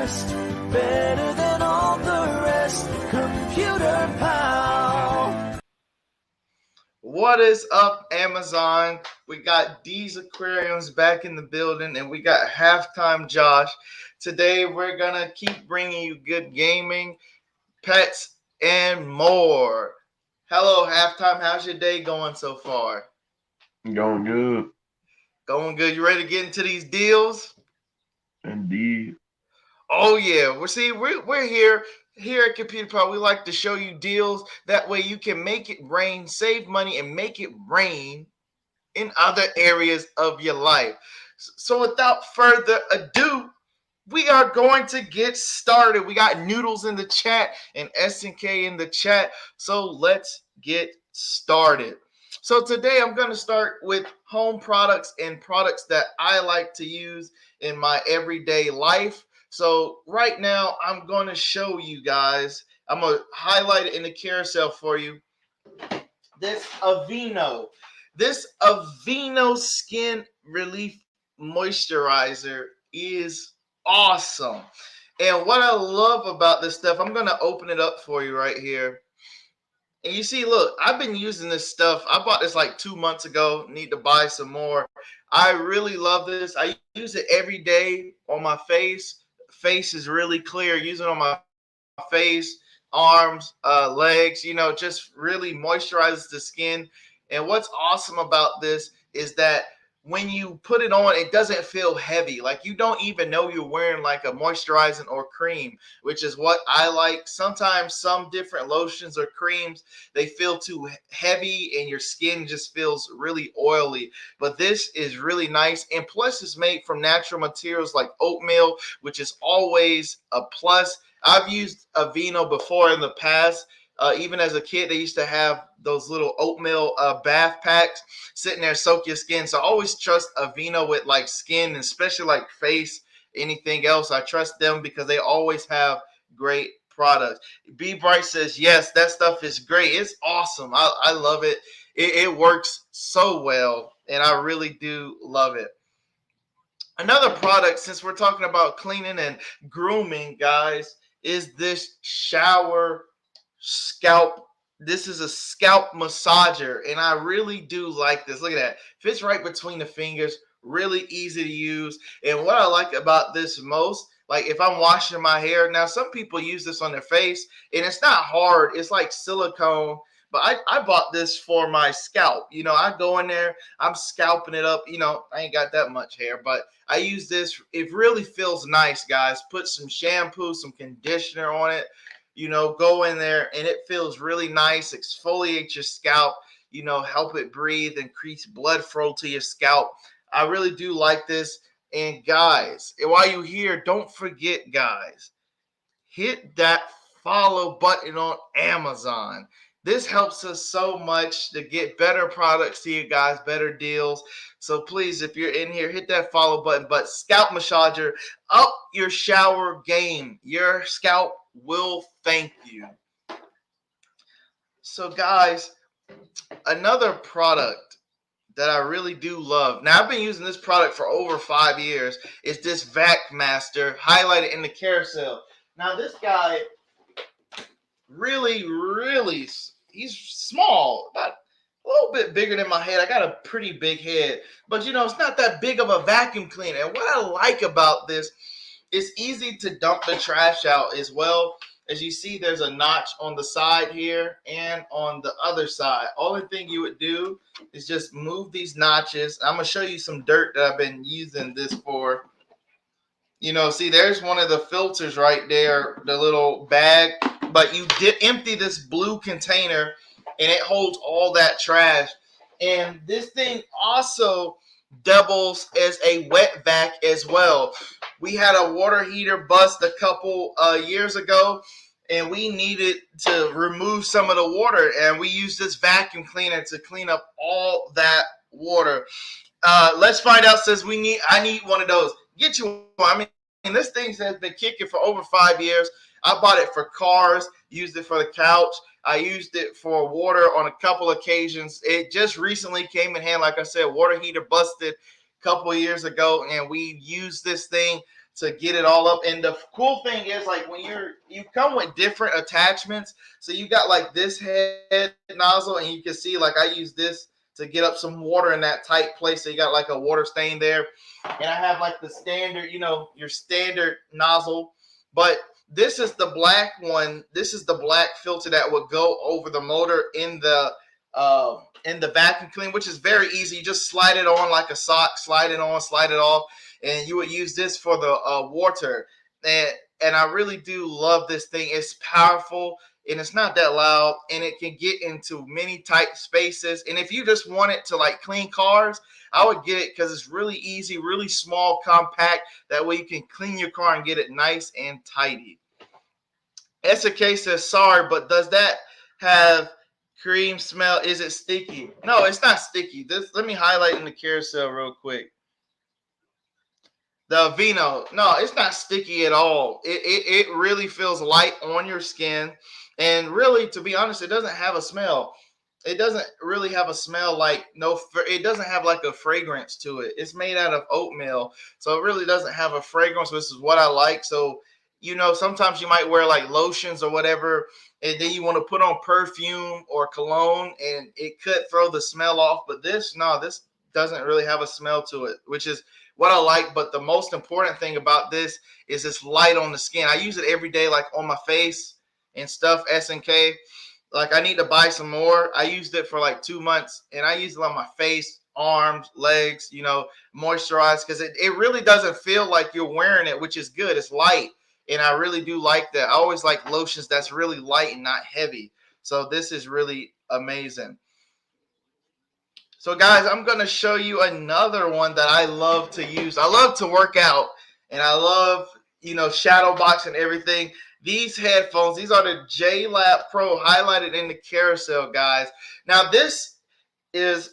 best, better than all the rest. Computer Pal. What is up, Amazon? We got D's Aquariums back in the building, and we got Halftime Josh. Today, we're going to keep bringing you good gaming, pets, and more. Hello, Halftime. How's your day going so far? Going good. Going good. You ready to get into these deals? Indeed. Oh yeah, we're here at Computer Power. We like to show you deals that way you can make it rain, save money, and make it rain in other areas of your life. So without further ado, we are going to get started. We got Noodles in the chat and SNK in the chat. So let's get started. So today I'm going to start with home products and products that I like to use in my everyday life. So right now I'm going to show you guys, I'm going to highlight it in the carousel for you. This Aveeno. This Aveeno Skin Relief Moisturizer is awesome. And what I love about this stuff, I'm going to open it up for you right here. And you see, look, I've been using this stuff. I bought this like 2 months ago. Need to buy some more. I really love this. I use it every day on my face. Face is really clear. Use it on my face, arms, legs, just really moisturizes the skin. And what's awesome about this is that when you put it on, it doesn't feel heavy. Like you don't even know you're wearing like a moisturizing or cream, which is what I like. Sometimes some different lotions or creams, they feel too heavy and your skin just feels really oily. But this is really nice. And plus it's made from natural materials like oatmeal, which is always a plus. I've used Aveeno before in the past. Even as a kid, they used to have those little oatmeal bath packs sitting there, soak your skin. So I always trust Aveeno with like skin, and especially like face, anything else. I trust them because they always have great products. B Bright says, yes, that stuff is great. It's awesome. I love it. It works so well, and I really do love it. Another product, since we're talking about cleaning and grooming, guys, is this shower scalp. This is a scalp massager, and I really do like this. Look at that. Fits right between the fingers. Really easy to use. And what I like about this most, like if I'm washing my hair, now some people use this on their face, and it's not hard. It's like silicone. But I bought this for my scalp. I go in there, I'm scalping it up. I ain't got that much hair, but I use this. It really feels nice, guys. Put some shampoo, some conditioner on it. Go in there and it feels really nice. Exfoliate your scalp, help it breathe, increase blood flow to your scalp. I really do like this. And guys, while you're here, don't forget, guys, hit that follow button on Amazon. This helps us so much to get better products to you guys, better deals. So please, if you're in here, hit that follow button. But scalp massager, up your shower game. Your scalp will thank you. So guys, another product that I really do love. Now, I've been using this product for over 5 years. Is this Vac Master, highlighted in the carousel. Now, this guy really, he's small, about a little bit bigger than my head. I got a pretty big head, but it's not that big of a vacuum cleaner. And what I like about this, it's easy to dump the trash out as well. As you see, there's a notch on the side here and on the other side. Only thing you would do is just move these notches. I'm going to show you some dirt that I've been using this for. See, there's one of the filters right there, the little bag. But you did empty this blue container, and it holds all that trash. And this thing also doubles as a wet vac as well. We had a water heater bust a couple years ago, and we needed to remove some of the water, and we used this vacuum cleaner to clean up all that water. Let's find out. Says I need one of those. Get you one. I mean, this thing has been kicking for over 5 years. I bought it for cars, used it for the couch. I used it for water on a couple occasions. It just recently came in hand. Like I said, water heater busted a couple of years ago, and we used this thing to get it all up. And the cool thing is, like, when you come with different attachments. So you got like this head nozzle, and you can see like I use this to get up some water in that tight place. So you got like a water stain there. And I have like the standard, your standard nozzle. But this is the black one. This is the black filter that would go over the motor in the vacuum cleaner, which is very easy. You just slide it on like a sock, slide it on, slide it off, and you would use this for the water. And I really do love this thing. It's powerful and it's not that loud, and it can get into many tight spaces. And if you just want it to like clean cars, I would get it because it's really easy, really small, compact. That way you can clean your car and get it nice and tidy. SK says, sorry, but does that have cream smell? Is it sticky? No, it's not sticky. Let me highlight in the carousel real quick. The Aveeno, no, it's not sticky at all. It really feels light on your skin. And really, to be honest, it doesn't have a smell. It doesn't really have a smell like it doesn't have like a fragrance to it. It's made out of oatmeal. So it really doesn't have a fragrance. This is what I like. So, sometimes you might wear like lotions or whatever, and then you want to put on perfume or cologne, and it could throw the smell off. But this doesn't really have a smell to it, which is what I like. But the most important thing about this is it's light on the skin. I use it every day, like on my face and stuff. SNK, like I need to buy some more. I used it for like 2 months, and I use it on my face, arms, legs, moisturize, because it really doesn't feel like you're wearing it, which is good. It's light, and I really do like that. I always like lotions that's really light and not heavy. So this is really amazing. So guys, I'm going to show you another one that I love to use. I love to work out, and I love, shadow box and everything. These headphones, these are the JLab Pro, highlighted in the carousel, guys. Now this is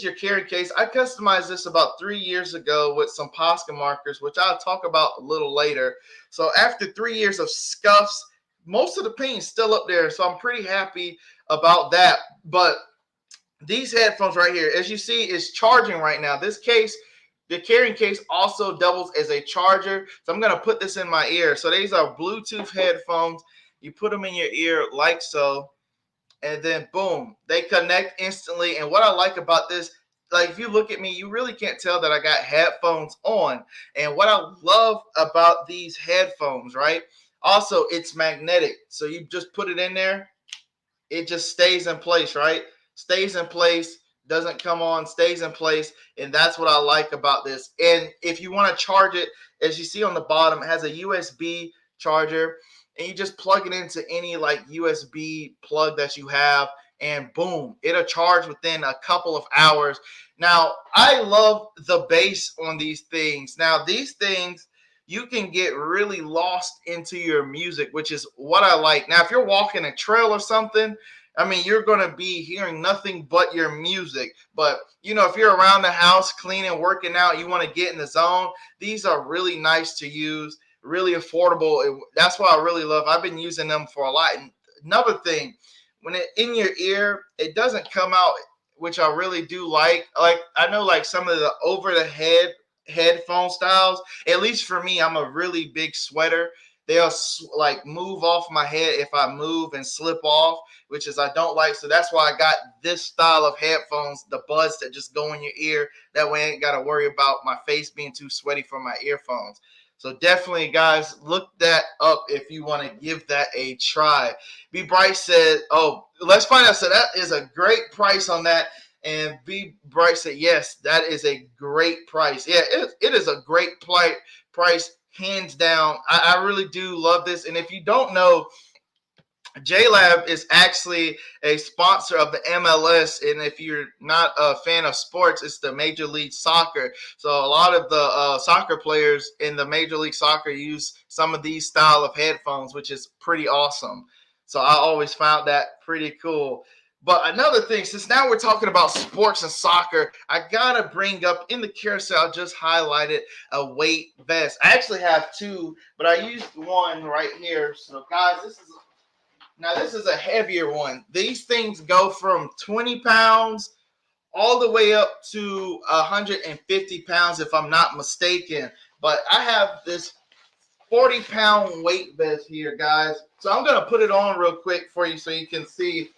your carrying case. I customized this about 3 years ago with some Posca markers, which I'll talk about a little later. So after 3 years of scuffs, most of the paint's still up there, so I'm pretty happy about that. But these headphones right here, as you see, is charging right now. This case, the carrying case, also doubles as a charger. So I'm going to put this in my ear. So these are Bluetooth headphones. You put them in your ear like so, and then boom, they connect instantly. And what I like about this, like if you look at me, you really can't tell that I got headphones on. And what I love about these headphones, right? Also, it's magnetic. So you just put it in there. It just stays in place, right? Stays in place. Doesn't come on, stays in place, and that's what I like about this. And if you want to charge it, as you see on the bottom, it has a USB charger, and you just plug it into any like USB plug that you have, and boom, it'll charge within a couple of hours. Now, I love the bass on these things. Now, these things, you can get really lost into your music, which is what I like. Now, if you're walking a trail or something, I mean, you're going to be hearing nothing but your music. But, if you're around the house, cleaning, working out, you want to get in the zone, these are really nice to use, really affordable. That's what I really love. I've been using them for a lot. And another thing, when it's in your ear, it doesn't come out, which I really do like. Like, I know like some of the over-the-head headphone styles, at least for me, I'm a really big sweater. They'll like move off my head if I move and slip off, which is I don't like. So that's why I got this style of headphones, the buds that just go in your ear. That way I ain't got to worry about my face being too sweaty from my earphones. So definitely, guys, look that up if you want to give that a try. B Bright said, oh, let's find out. So that is a great price on that. And B Bright said, yes, that is a great price. Yeah, it is a great price. Hands down. I really do love this. And if you don't know, JLab is actually a sponsor of the MLS. And if you're not a fan of sports, it's the Major League Soccer. So a lot of the soccer players in the Major League Soccer use some of these style of headphones, which is pretty awesome. So I always found that pretty cool. But another thing, since now we're talking about sports and soccer, I got to bring up in the carousel, I just highlighted a weight vest. I actually have two, but I used one right here. So, guys, this is a heavier one. These things go from 20 pounds all the way up to 150 pounds, if I'm not mistaken. But I have this 40-pound weight vest here, guys. So I'm going to put it on real quick for you so you can see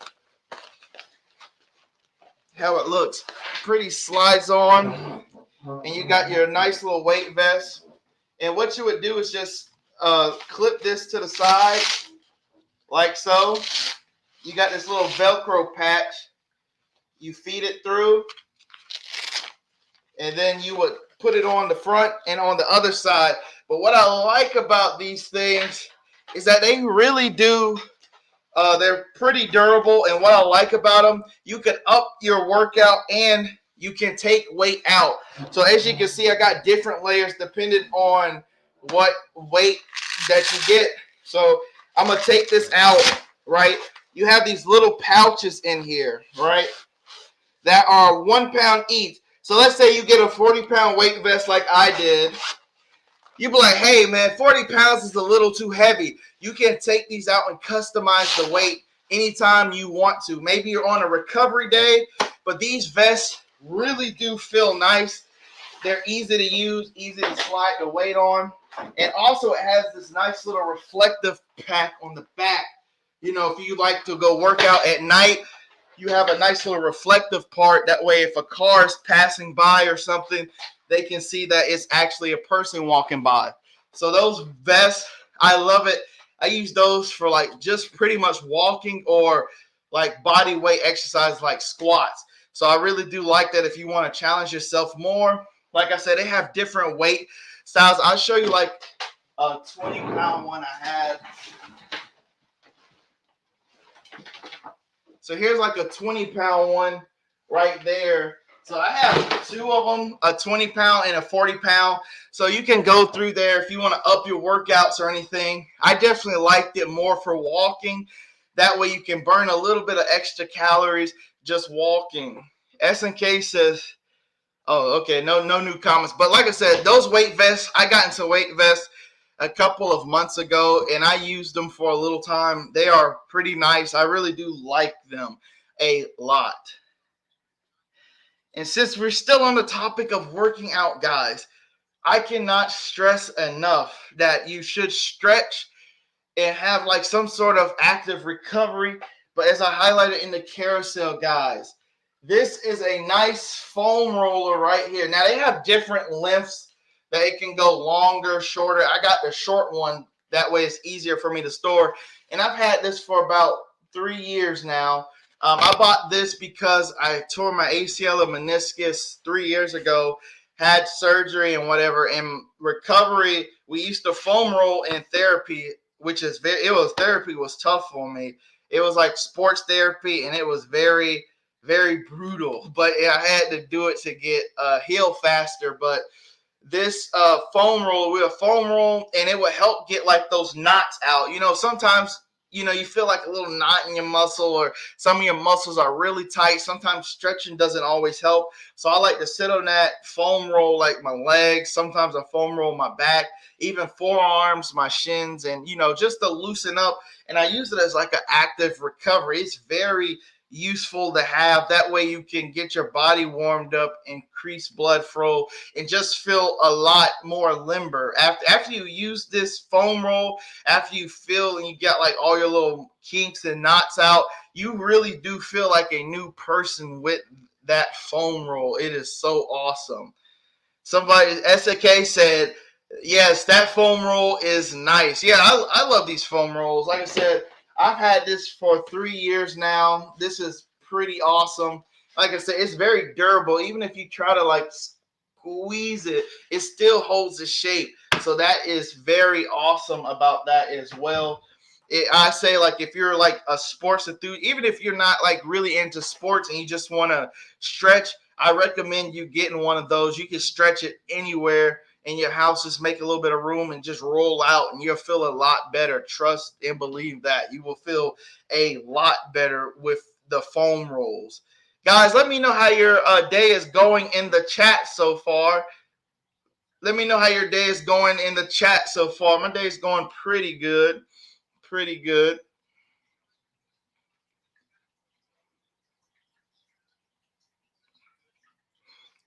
how it looks. Pretty slides on, and you got your nice little weight vest. And what you would do is just clip this to the side like so. You got this little Velcro patch. You feed it through, and then you would put it on the front and on the other side. But what I like about these things is that they really do, they're pretty durable. And what I like about them, you can up your workout and you can take weight out. So as you can see, I got different layers depending on what weight that you get. So I'm going to take this out, right? You have these little pouches in here, right, that are 1 pound each. So let's say you get a 40-pound weight vest like I did. You'd be like, hey, man, 40 pounds is a little too heavy. You can take these out and customize the weight anytime you want to. Maybe you're on a recovery day, but these vests really do feel nice. They're easy to use, easy to slide the weight on. And also it has this nice little reflective pack on the back. You know, if you like to go work out at night, you have a nice little reflective part. That way, if a car is passing by or something, they can see that it's actually a person walking by. So those vests, I love it. I use those for like just pretty much walking or like body weight exercise like squats. So I really do like that if you want to challenge yourself more. Like I said, they have different weight styles. I'll show you like a 20-pound one I had. So here's like a 20-pound one right there. So I have two of them, a 20-pound and a 40-pound. So you can go through there if you want to up your workouts or anything. I definitely liked it more for walking. That way you can burn a little bit of extra calories just walking. SNK says, oh, okay, no new comments. But like I said, those weight vests, I got into weight vests a couple of months ago, and I used them for a little time. They are pretty nice. I really do like them a lot. And since we're still on the topic of working out, guys, I cannot stress enough that you should stretch and have like some sort of active recovery. But as I highlighted in the carousel, guys, this is a nice foam roller right here. Now, they have different lengths that it can go longer, shorter. I got the short one. That way it's easier for me to store. And I've had this for about 3 years now. I bought this because I tore my ACL and meniscus 3 years ago, had surgery and whatever. In recovery, we used to foam roll in therapy, which is therapy was tough for me. It was like sports therapy, and it was very, very brutal. But I had to do it to get heal faster. But this foam roller, we would foam roll, and it would help get like those knots out. You know, sometimes, you know, you feel like a little knot in your muscle, or some of your muscles are really tight. Sometimes stretching doesn't always help. So I like to sit on that foam roll, like my legs. Sometimes I foam roll my back, even forearms, my shins, and, you know, just to loosen up. And I use it as like an active recovery. It's very useful to have. That way you can get your body warmed up, increase blood flow, and just feel a lot more limber. After you use this foam roll, after you feel and you get like all your little kinks and knots out, you really do feel like a new person with that foam roll. It is so awesome. Somebody, SAK said, yes, that foam roll is nice. Yeah, I love these foam rolls. Like I said, I've had this for 3 years now. This is pretty awesome. Like I said, it's very durable. Even if you try to like squeeze it, it still holds the shape. So that is very awesome about that as well. I say, like, if you're like a sports enthusiast, even if you're not like really into sports and you just want to stretch, I recommend you getting one of those. You can stretch it anywhere in your house. Just make a little bit of room and just roll out, and you'll feel a lot better. Trust and believe that. You will feel a lot better with the foam rolls. Guys, let me know how your day is going in the chat so far. Let me know how your day is going in the chat so far. My day is going pretty good. Pretty good.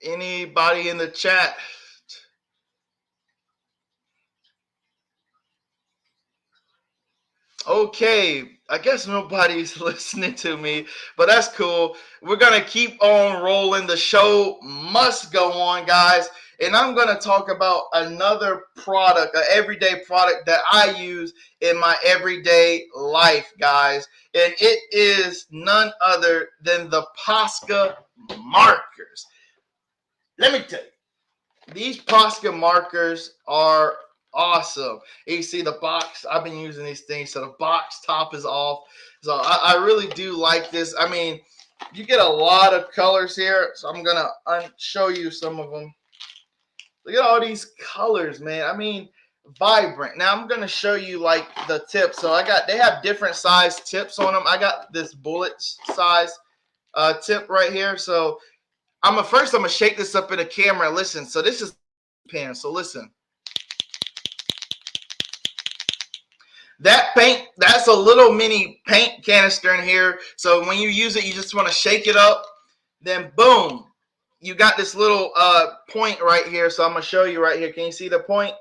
Anybody in the chat? Okay, I guess nobody's listening to me, but that's cool. We're gonna keep on rolling. The show must go on, guys. And I'm gonna talk about another product, an everyday product that I use in my everyday life, guys. And it is none other than the Posca markers. Let me tell you, these Posca markers are awesome. You see the box. I've been using these things, so the box top is off. So I really do like this. I mean, you get a lot of colors here, so I'm gonna show you some of them. Look at all these colors, man. I mean, vibrant. Now I'm gonna show you like the tips. So they have different size tips on them. I got this bullet size tip right here. So I'm gonna shake this up in the camera. Listen. So this is pen. So listen. That paint, that's a little mini paint canister in here. So when you use it, you just want to shake it up. Then boom, you got this little point right here. So I'm going to show you right here. Can you see the point?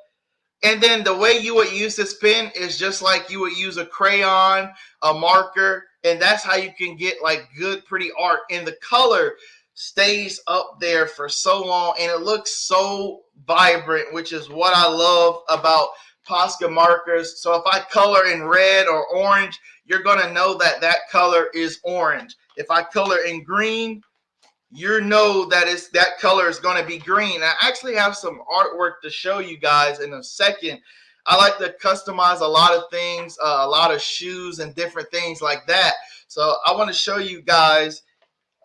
And then the way you would use this pen is just like you would use a crayon, a marker. And that's how you can get like good, pretty art. And the color stays up there for so long. And it looks so vibrant, which is what I love about Posca markers. So if I color in red or orange, you're going to know that that color is orange. If I color in green, you know that that color is going to be green. I actually have some artwork to show you guys in a second. I like to customize a lot of things, a lot of shoes and different things like that. So I want to show you guys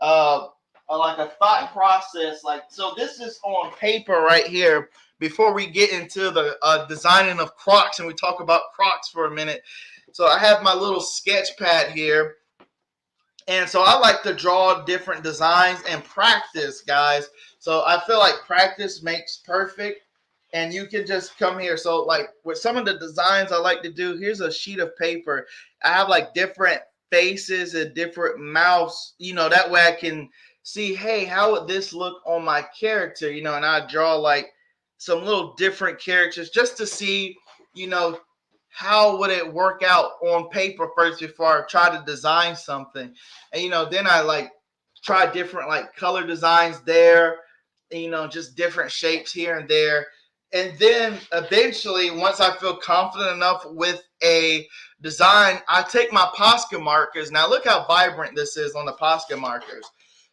like a thought process. Like, so this is on paper right here. Before we get into the designing of Crocs and we talk about Crocs for a minute. So I have my little sketch pad here. And so I like to draw different designs and practice, guys. So I feel like practice makes perfect. And you can just come here. So like with some of the designs I like to do, here's a sheet of paper. I have like different faces and different mouths, you know, that way I can see, hey, how would this look on my character? You know, and I draw like some little different characters just to see, you know, how would it work out on paper first before I try to design something. And, you know, then I like try different like color designs there, you know, just different shapes here and there. And then eventually, once I feel confident enough with a design, I take my Posca markers. Now look how vibrant this is on the Posca markers.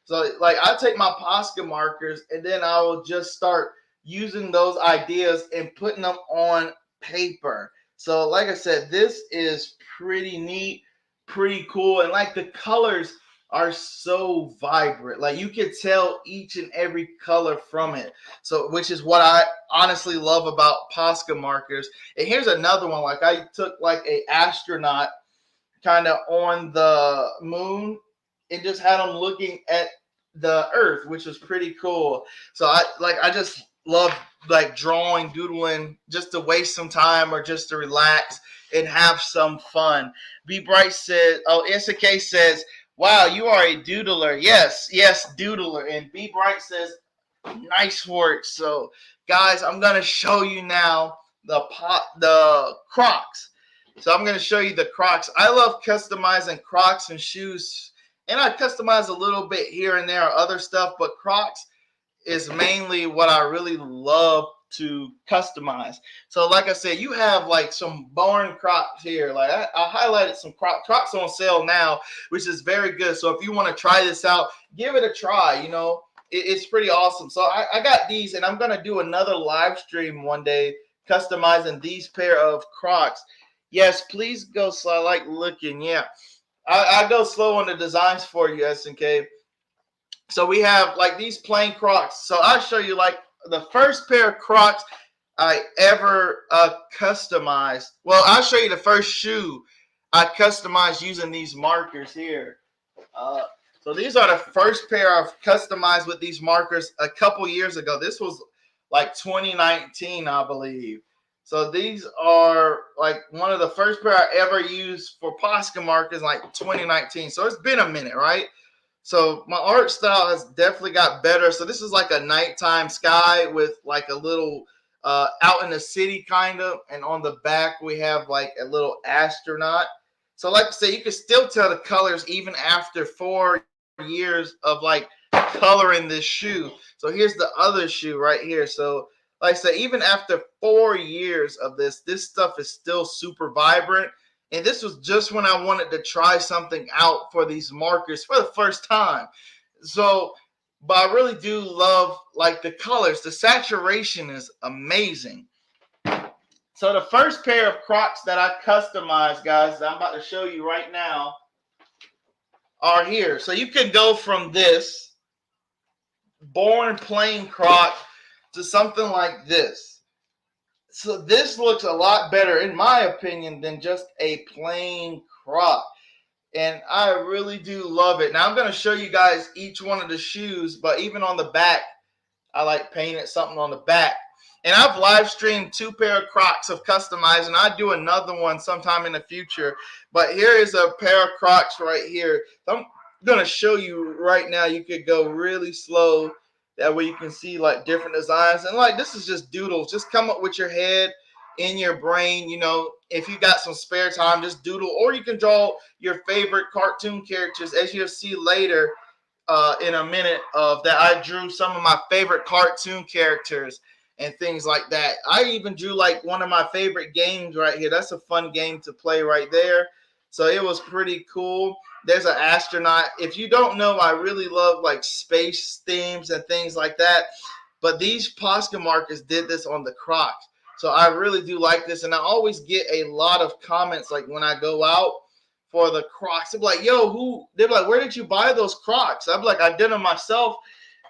So like I take my Posca markers and then I will just start using those ideas and putting them on paper. So like I said, this is pretty neat, pretty cool. And like the colors are so vibrant. Like you can tell each and every color from it. So which is what I honestly love about Posca markers. And here's another one. Like I took like a astronaut kind of on the moon and just had them looking at the earth, which was pretty cool. So I just love like drawing, doodling, just to waste some time or just to relax and have some fun. B Bright said, oh, SK says, wow, you are a doodler. Yes, doodler. And B Bright says, nice work. So guys, I'm gonna show you now the Crocs. So I'm gonna show you the Crocs. I love customizing Crocs and shoes, and I customize a little bit here and there other stuff, but Crocs is mainly what I really love to customize. So like I said, you have like some Born Crocs here. Like I highlighted some Crocs on sale now, which is very good. So if you want to try this out, give it a try. You know, it's pretty awesome. So I got these, and I'm gonna do another live stream one day customizing these pair of Crocs. Yes, please go slow. I like looking. Yeah, I go slow on the designs for you, SNK. So we have like these plain Crocs. So I'll show you like the first pair of Crocs I ever customized. Well, I'll show you the first shoe I customized using these markers here. So these are the first pair I've customized with these markers a couple years ago. This was like 2019, I believe. So these are like one of the first pair I ever used for Posca markers, like 2019. So it's been a minute, right? So my art style has definitely got better. So this is like a nighttime sky with like a little out in the city, kind of. And on the back, we have like a little astronaut. So, like I say, you can still tell the colors even after 4 years of like coloring this shoe. So here's the other shoe right here. So, like I said, even after 4 years of this stuff is still super vibrant. And this was just when I wanted to try something out for these markers for the first time. So, but I really do love like the colors. The saturation is amazing. So the first pair of Crocs that I customized, guys, that I'm about to show you right now are here. So you can go from this born plain Croc to something like this. So this looks a lot better, in my opinion, than just a plain Croc. And I really do love it. Now I'm going to show you guys each one of the shoes, but even on the back, I like painted something on the back. And I've live streamed 2 pair of Crocs of customized, and I'll do another one sometime in the future. But here is a pair of Crocs right here. I'm going to show you right now. You could go really slow. That way you can see like different designs. And like this is just doodles. Just come up with your head in your brain. You know, if you got some spare time, just doodle. Or you can draw your favorite cartoon characters, as you'll see later in a minute of that. I drew some of my favorite cartoon characters and things like that. I even drew like one of my favorite games right here. That's a fun game to play right there. So it was pretty cool. There's an astronaut. If you don't know, I really love like space themes and things like that. But these Posca markers did this on the Crocs. So I really do like this. And I always get a lot of comments like when I go out for the Crocs. They're like, yo, they're like, where did you buy those Crocs? I'm like, I did them myself.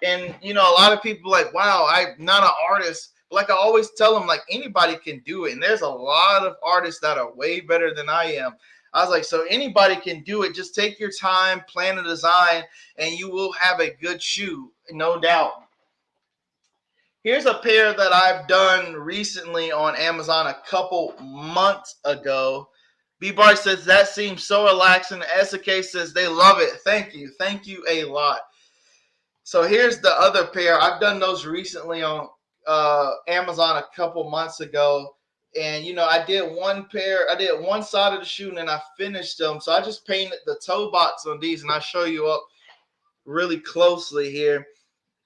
And, you know, a lot of people like, wow, I'm not an artist. But like I always tell them, like anybody can do it. And there's a lot of artists that are way better than I am. I was like, so anybody can do it. Just take your time, plan a design, and you will have a good shoe, no doubt. Here's a pair that I've done recently on Amazon a couple months ago. B-Bar says, that seems so relaxing. SK says they love it. Thank you. Thank you a lot. So here's the other pair. I've done those recently on Amazon a couple months ago. And, you know, I did one side of the shoe and then I finished them. So I just painted the toe box on these and I'll show you up really closely here.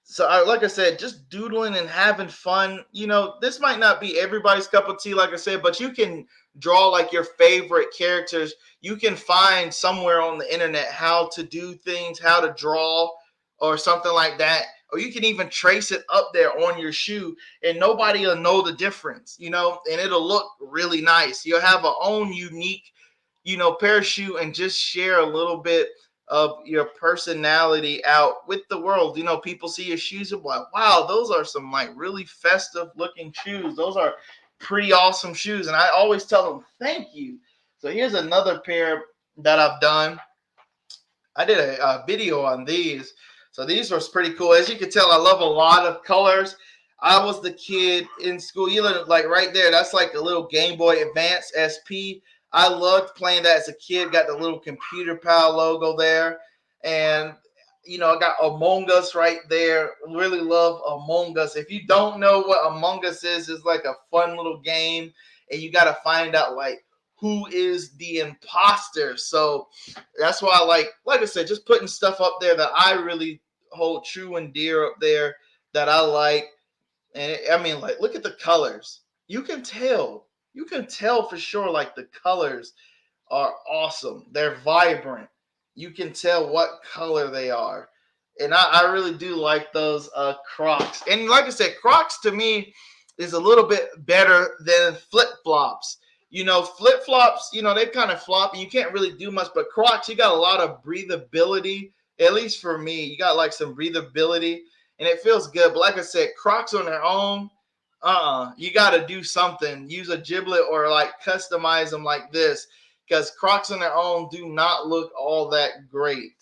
So like I said, just doodling and having fun. You know, this might not be everybody's cup of tea, like I said, but you can draw like your favorite characters. You can find somewhere on the internet how to do things, how to draw or something like that. Or you can even trace it up there on your shoe and nobody will know the difference, you know, and it'll look really nice. You'll have a own unique, you know, pair of shoe and just share a little bit of your personality out with the world. You know, people see your shoes and like, wow, those are some like really festive looking shoes. Those are pretty awesome shoes. And I always tell them, thank you. So here's another pair that I've done. I did a video on these. So these were pretty cool. As you can tell, I love a lot of colors. I was the kid in school. You look like right there. That's like a little Game Boy Advance SP. I loved playing that as a kid. Got the little Computer Pal logo there. And, you know, I got Among Us right there. Really love Among Us. If you don't know what Among Us is, it's like a fun little game. And you got to find out, like, who is the imposter. So that's why I like I said, just putting stuff up there that I really hold true and dear up there that I like. And I mean, like, look at the colors. You can tell for sure, like the colors are awesome. They're vibrant. You can tell what color they are. And I really do like those Crocs. And like I said, Crocs to me is a little bit better than flip-flops. You know, flip-flops, you know, they kind of flop and you can't really do much. But Crocs, you got a lot of breathability, at least for me. You got like some breathability and it feels good. But like I said, Crocs on their own, you got to do something. Use a giblet or like customize them like this because Crocs on their own do not look all that great.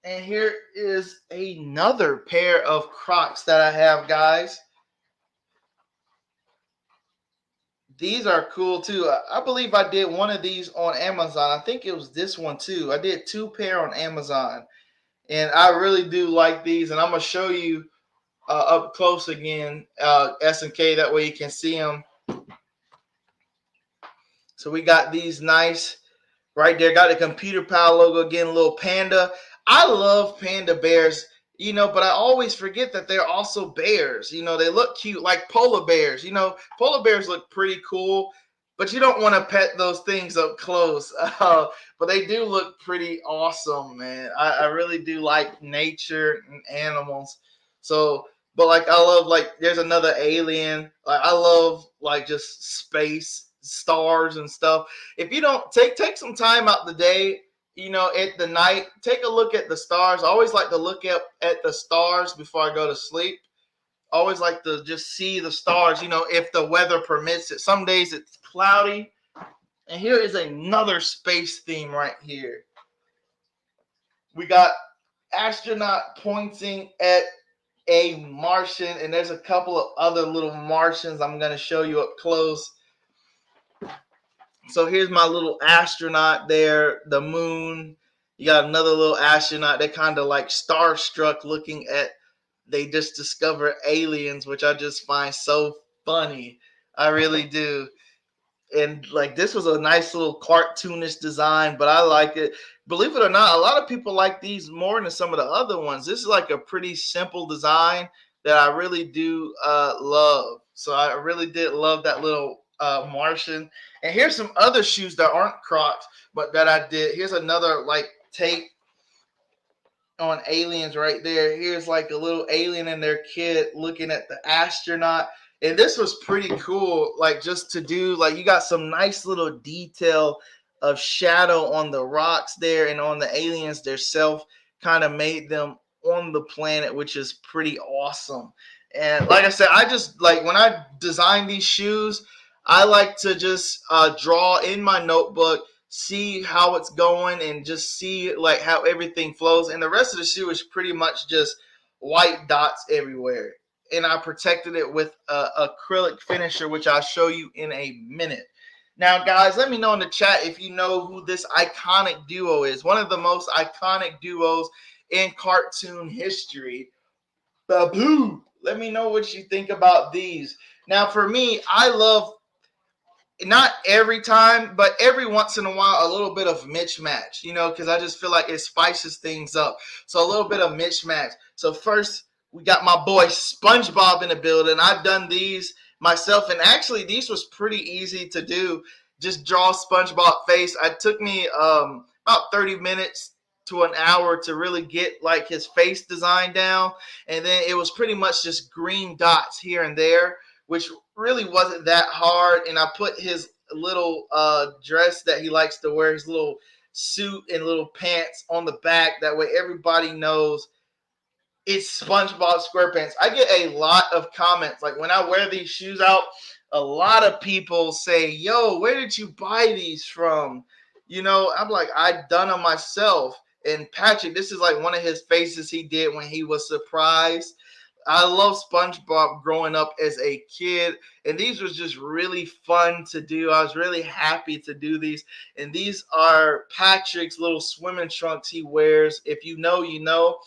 And here is another pair of Crocs that I have, guys. These are cool too. I believe I did one of these on Amazon. I think it was this one too. I did 2 pair on Amazon. And I really do like these. And I'm going to show you up close again, S&K, that way you can see them. So we got these nice right there. Got the Computer Pal logo again, little panda. I love panda bears, but I always forget that they're also bears. They look cute like polar bears. Polar bears look pretty cool, but you don't want to pet those things up close. But they do look pretty awesome, man. I really do like nature and animals. So, but like I love there's another alien. Like I love just space, stars and stuff. If you don't take some time out the day, at the night, take a look at the stars. I always like to look at the stars before I go to sleep. I always like to just see the stars, if the weather permits it. Some days it's cloudy. And here is another space theme right here. We got astronaut pointing at a Martian, and there's a couple of other little Martians I'm going to show you up close. So here's my little astronaut there, the moon. You got another little astronaut. They're kind of like starstruck looking at, they just discovered aliens, which I just find so funny. I really do. And this was a nice little cartoonish design, but I like it. Believe it or not, a lot of people like these more than some of the other ones. This is like a pretty simple design that I really do love. So I really did love that little Martian. And here's some other shoes that aren't Crocs, but that I did. Here's another take on aliens right there. Here's a little alien and their kid looking at the astronaut. And this was pretty cool, just to do, you got some nice little detail of shadow on the rocks there and on the aliens themselves, kind of made them on the planet, which is pretty awesome. And like I said, I just when I design these shoes, I like to just draw in my notebook, see how it's going, and just see how everything flows. And the rest of the shoe is pretty much just white dots everywhere. And I protected it with acrylic finisher, which I'll show you in a minute. Now, guys, let me know in the chat if you know who this iconic duo is. One of the most iconic duos in cartoon history. Babu. Let me know what you think about these. Now, for me, I love, not every time, but every once in a while, a little bit of mismatch, because I just feel like it spices things up. So a little bit of mismatch. So first, we got my boy SpongeBob in the building. I've done these myself, and actually these was pretty easy to do. Just draw SpongeBob face. It took me about 30 minutes to an hour to really get his face design down, and then it was pretty much just green dots here and there, which really wasn't that hard. And I put his little dress that he likes to wear, his little suit and little pants on the back. That way everybody knows it's SpongeBob SquarePants. I get a lot of comments. When I wear these shoes out, a lot of people say, yo, where did you buy these from? I'm like, I done them myself. And Patrick, this is one of his faces he did when he was surprised. I love SpongeBob growing up as a kid, and these was just really fun to do. I was really happy to do these. And these are Patrick's little swimming trunks he wears. If you know, you know.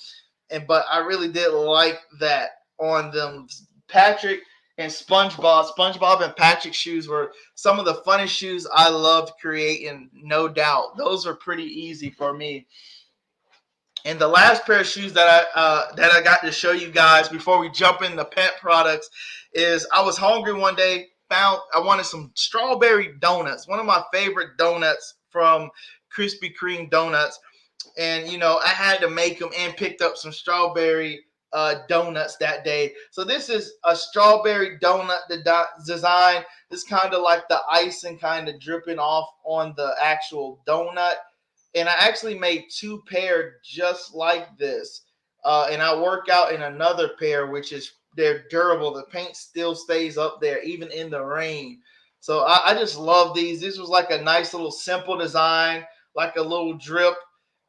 But I really did like that on them. Patrick and SpongeBob and Patrick's shoes were some of the funnest shoes I loved creating, no doubt. Those are pretty easy for me. And the last pair of shoes that I got to show you guys before we jump into pet products is, I was hungry one day, I wanted some strawberry donuts, one of my favorite donuts from Krispy Kreme Donuts. And, I had to make them, and picked up some strawberry donuts that day. So this is a strawberry donut design. This kind of like the icing kind of dripping off on the actual donut. And I actually made 2 pair just like this. And I work out in another pair, which is, they're durable. The paint still stays up there, even in the rain. So I just love these. This was like a nice little simple design, like a little drip.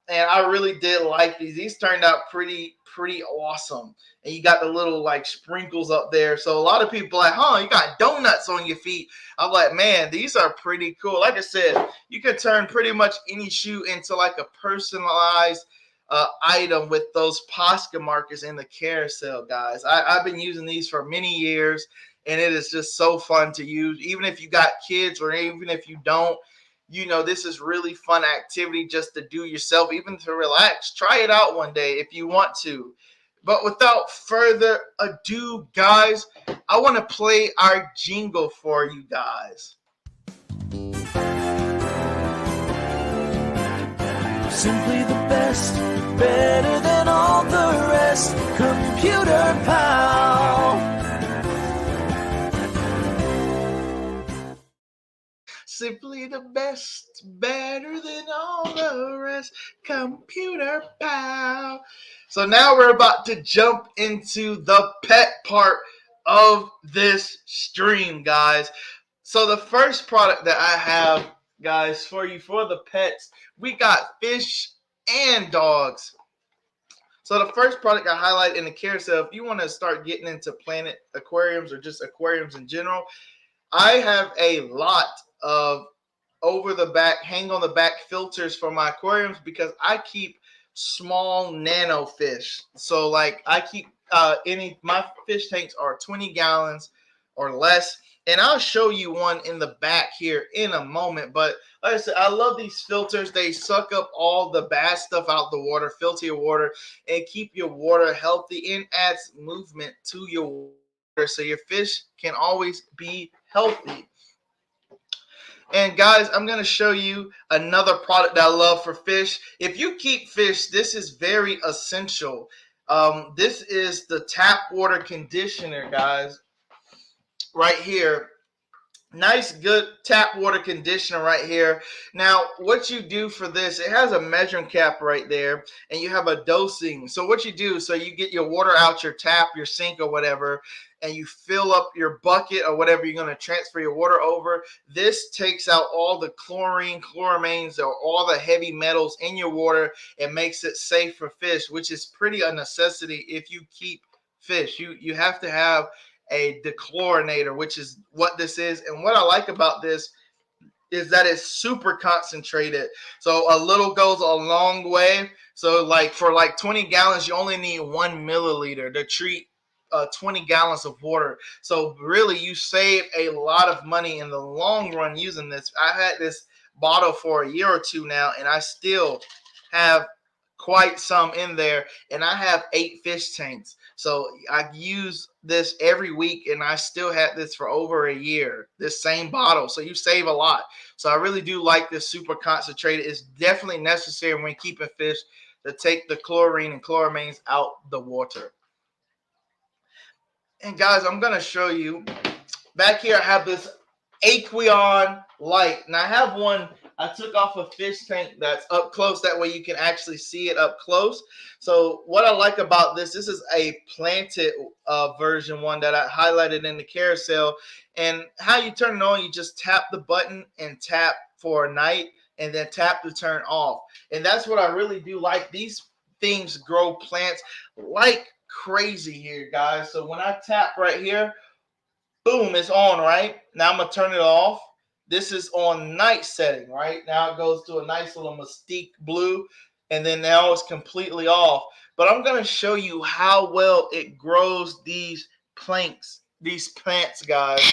And I really did like these. These turned out pretty awesome. And you got the little sprinkles up there. So a lot of people are like, you got donuts on your feet. I'm like, man, these are pretty cool. Like I said, you can turn pretty much any shoe into a personalized item with those Posca markers in the carousel, guys. I've been using these for many years, and it is just so fun to use. Even if you got kids or even if you don't, this is really fun activity just to do yourself, even to relax. Try it out one day if you want to. But without further ado, guys, I want to play our jingle for you guys. Simply the best, better than all the rest. Computer Pal. Simply the best, better than all the rest. Computer Pal. So now we're about to jump into the pet part of this stream, guys. So the first product that I have, guys, for you for the pets, we got fish and dogs. So the first product I highlight in the carousel, if you want to start getting into Planet aquariums or just aquariums in general, I have a lot of over the back, hang on the back filters for my aquariums because I keep small nano fish. So like I keep my fish tanks are 20 gallons or less. And I'll show you one in the back here in a moment. But like I said, I love these filters. They suck up all the bad stuff out the water, filter your water, and keep your water healthy and adds movement to your water so your fish can always be healthy. And guys, I'm going to show you another product that I love for fish. If you keep fish, this is very essential. This is the tap water conditioner, guys. Right here. Nice, good tap water conditioner right here. Now, what you do for this, it has a measuring cap right there, and you have a dosing. So what you do, so you get your water out your tap, your sink or whatever, and you fill up your bucket or whatever you're going to transfer your water over. This takes out all the chlorine, chloramines, or all the heavy metals in your water and makes it safe for fish, which is pretty a necessity if you keep fish. You have to have a dechlorinator, which is what this is. And what I like about this is that it's super concentrated. So a little goes a long way. So like for like 20 gallons, you only need 1 milliliter to treat 20 gallons of water. So really you save a lot of money in the long run using this. I had this bottle for a year or two now, and I still have quite some in there, and I have 8 fish tanks. So I use this every week, and I still had this for over a year, this same bottle. So you save a lot. So I really do like this super concentrated. It's definitely necessary when keeping fish to take the chlorine and chloramines out the water. And guys, I'm going to show you back here. I have this Aqueon light, and I have one I took off a fish tank that's up close. That way you can actually see it up close. So what I like about this is a planted version one that I highlighted in the carousel. And how you turn it on, you just tap the button and tap for a night and then tap to turn off. And that's what I really do like. These things grow plants like crazy here, guys. So when I tap right here, boom, it's on, right? Now I'm going to turn it off. This is on night setting, right? Now it goes to a nice little Mystique blue, and then now it's completely off. But I'm going to show you how well it grows these plants, guys.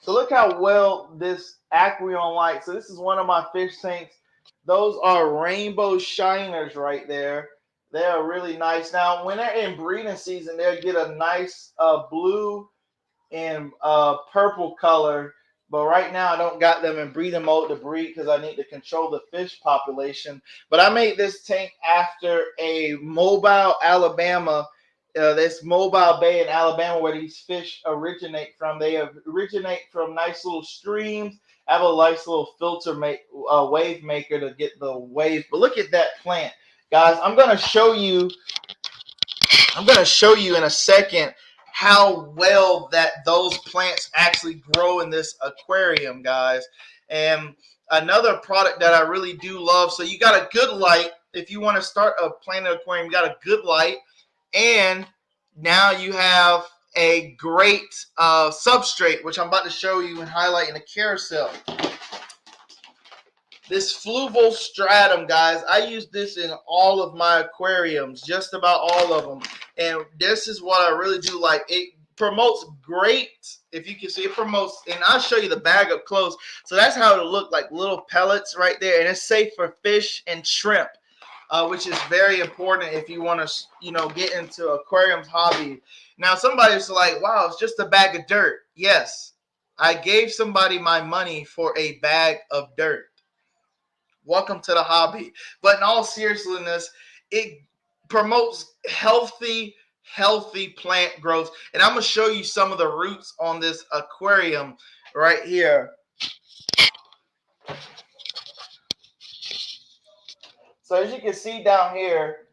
So look how well this Aqueon light. So this is one of my fish tanks. Those are rainbow shiners right there. They are really nice. Now, when they're in breeding season, they'll get a nice blue and purple color. But right now, I don't got them in breeding mode to breed because I need to control the fish population. But I made this tank after a Mobile, Alabama. This Mobile Bay in Alabama where these fish originate from. They originate from nice little streams. I have a nice little filter wave maker to get the wave. But look at that plant. Guys, I'm going to show you in a second how well that those plants actually grow in this aquarium, guys. And another product that I really do love, so you got a good light. If you want to start a planted aquarium, you got a good light. And now you have a great substrate, which I'm about to show you and highlight in the carousel. This Fluval Stratum, guys, I use this in all of my aquariums, just about all of them. And this is what I really do like. It promotes great, if you can see, it promotes, and I'll show you the bag up close. So that's how it'll look, like little pellets right there. And it's safe for fish and shrimp, which is very important if you want to, you know, get into aquariums hobby. Now, somebody's like, wow, it's just a bag of dirt. Yes, I gave somebody my money for a bag of dirt. Welcome to the hobby. But in all seriousness, it promotes healthy plant growth. And I'm going to show you some of the roots on this aquarium right here. So as you can see down here,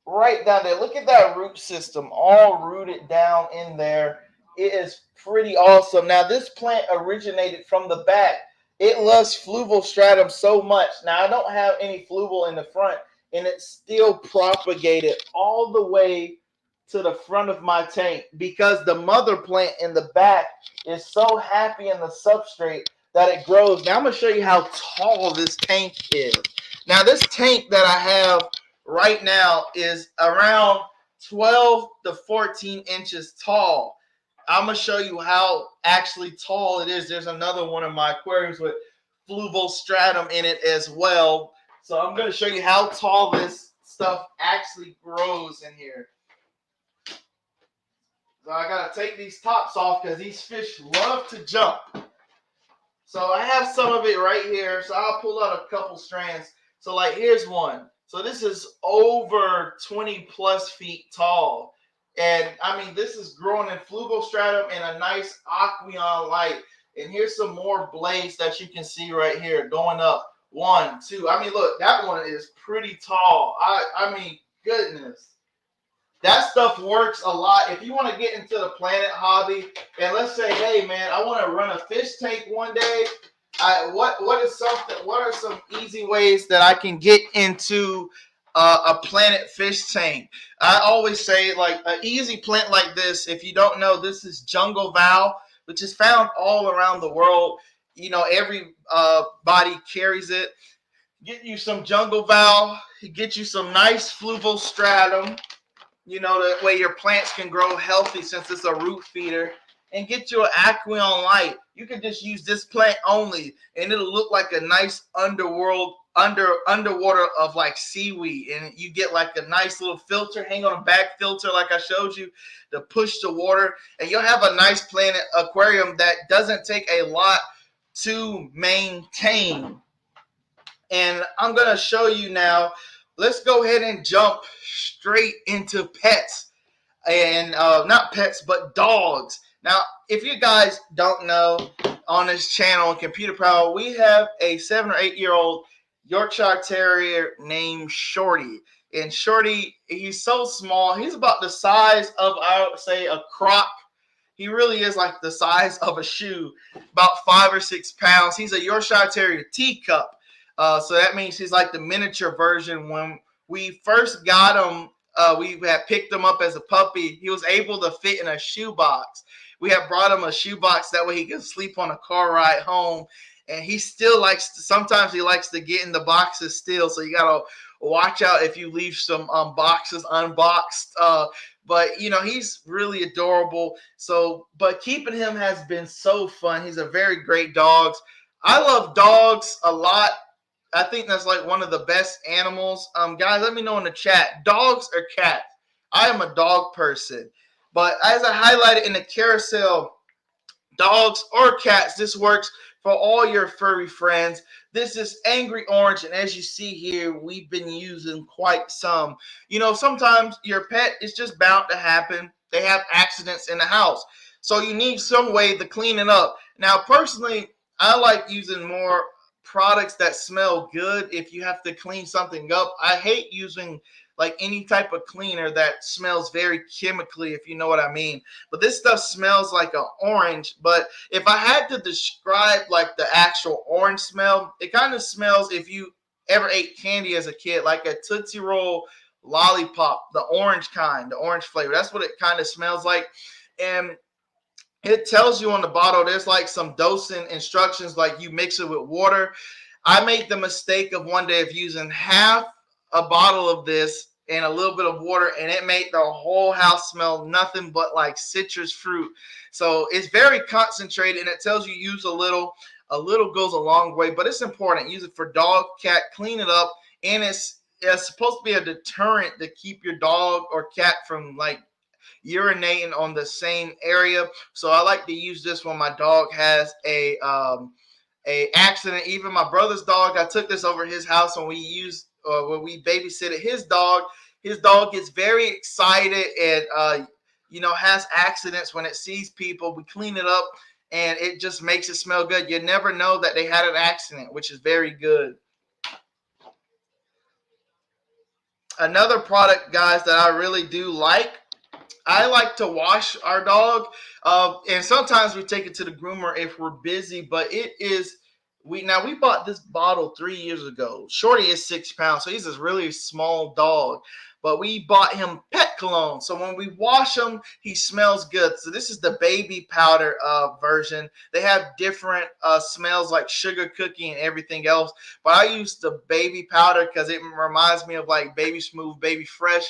right down there, look at that root system all rooted down in there. It is pretty awesome. Now, this plant originated from the back. It loves Fluval Stratum so much. Now, I don't have any Fluval in the front, and it's still propagated all the way to the front of my tank because the mother plant in the back is so happy in the substrate that it grows. Now, I'm going to show you how tall this tank is. Now, this tank that I have right now is around 12 to 14 inches tall. I'm going to show you how actually tall it is. There's another one of my aquariums with Fluval Stratum in it as well. So I'm going to show you how tall this stuff actually grows in here. So I got to take these tops off because these fish love to jump. So I have some of it right here. So I'll pull out a couple strands. So like here's one. So this is over 20 plus feet tall. And I mean, this is growing in Fluval Stratum and a nice Aqueon light. And here's some more blades that you can see right here going up. 1, 2. I mean, look, that one is pretty tall. I mean, goodness. That stuff works a lot. If you want to get into the planet hobby, and let's say, hey man, I want to run a fish tank one day. What are some easy ways that I can get into a planet fish tank? I always say, like, an easy plant like this, if you don't know, this is Jungle Val, which is found all around the world. You know, every body carries it. Get you some Jungle Val, get you some nice Fluval Stratum, you know, that way your plants can grow healthy since it's a root feeder. And get you an Aqueon light. You can just use this plant only, and it'll look like a nice underwater of like seaweed. And you get like a nice little filter, hang on a back filter like I showed you to push the water. And you'll have a nice planet aquarium that doesn't take a lot to maintain. And I'm going to show you now. Let's go ahead and jump straight into pets. And not pets, but dogs. Now, if you guys don't know, on this channel, Computer Power, we have a 7 or 8 year old Yorkshire Terrier named Shorty. And Shorty, he's so small. He's about the size of, I would say, a croc. He really is like the size of a shoe, about 5 or 6 pounds. He's a Yorkshire Terrier teacup. So that means he's like the miniature version. When we first got him, we had picked him up as a puppy. He was able to fit in a shoebox. We have brought him a shoebox that way he can sleep on a car ride home. And he still likes to, sometimes he likes to get in the boxes still. So you got to watch out if you leave some boxes unboxed. But, you know, he's really adorable. So, but keeping him has been so fun. He's a very great dog. I love dogs a lot. I think that's like one of the best animals. Guys, let me know in the chat, dogs or cats? I am a dog person. But as I highlighted in the carousel, dogs or cats, this works for all your furry friends. This is Angry Orange, and as you see here, we've been using quite some. You know, sometimes your pet is just bound to happen. They have accidents in the house. So you need some way to clean it up. Now, personally, I like using more products that smell good if you have to clean something up. I hate using like any type of cleaner that smells very chemically, if you know what I mean. But this stuff smells like an orange. But if I had to describe like the actual orange smell, it kind of smells, if you ever ate candy as a kid, like a Tootsie Roll lollipop, the orange kind, the orange flavor. That's what it kind of smells like. And it tells you on the bottle, there's like some dosing instructions, like you mix it with water. I made the mistake of one day of using half a bottle of this and a little bit of water, and it made the whole house smell nothing but like citrus fruit. So it's very concentrated, and it tells you use a little. A little goes a long way, but it's important. Use it for dog, cat, clean it up, and it's supposed to be a deterrent to keep your dog or cat from like urinating on the same area. So I like to use this when my dog has a accident. Even my brother's dog, I took this over his house when when we babysitted his dog. His dog gets very excited and has accidents when it sees people. We clean it up and it just makes it smell good. You never know that they had an accident, which is very good. Another product, guys, that I really do like, I like to wash our dog, and sometimes we take it to the groomer if we're busy. But we bought this bottle 3 years ago. Shorty is 6 pounds, so he's this really small dog. But we bought him pet cologne, so when we wash him, he smells good. So this is the baby powder version. They have different smells like sugar cookie and everything else. But I use the baby powder because it reminds me of like Baby Smooth, Baby Fresh.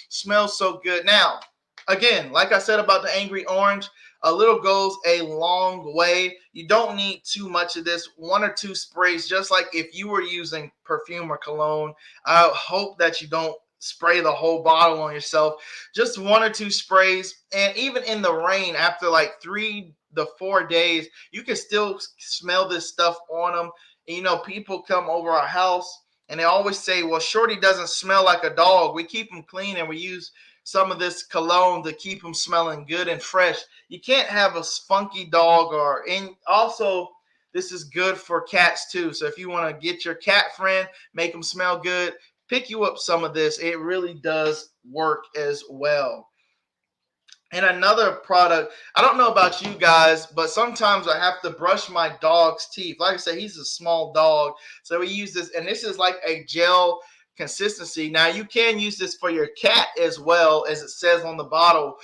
Smells so good. Now, again, like I said about the Angry Orange, a little goes a long way. You don't need too much of this. 1 or 2 sprays, just like if you were using perfume or cologne. I hope that you don't spray the whole bottle on yourself. Just 1 or 2 sprays. And even in the rain, after like 3 to 4 days, you can still smell this stuff on them. And, people come over our house and they always say, well, Shorty doesn't smell like a dog. We keep him clean and we use some of this cologne to keep them smelling good and fresh. You can't have a funky dog, and also this is good for cats too. So if you want to get your cat friend, make them smell good, pick you up some of this. It really does work as well. And another product, I don't know about you guys, but sometimes I have to brush my dog's teeth. Like I said, he's a small dog, so we use this, and this is like a gel consistency. Now you can use this for your cat as well, as it says on the bottle.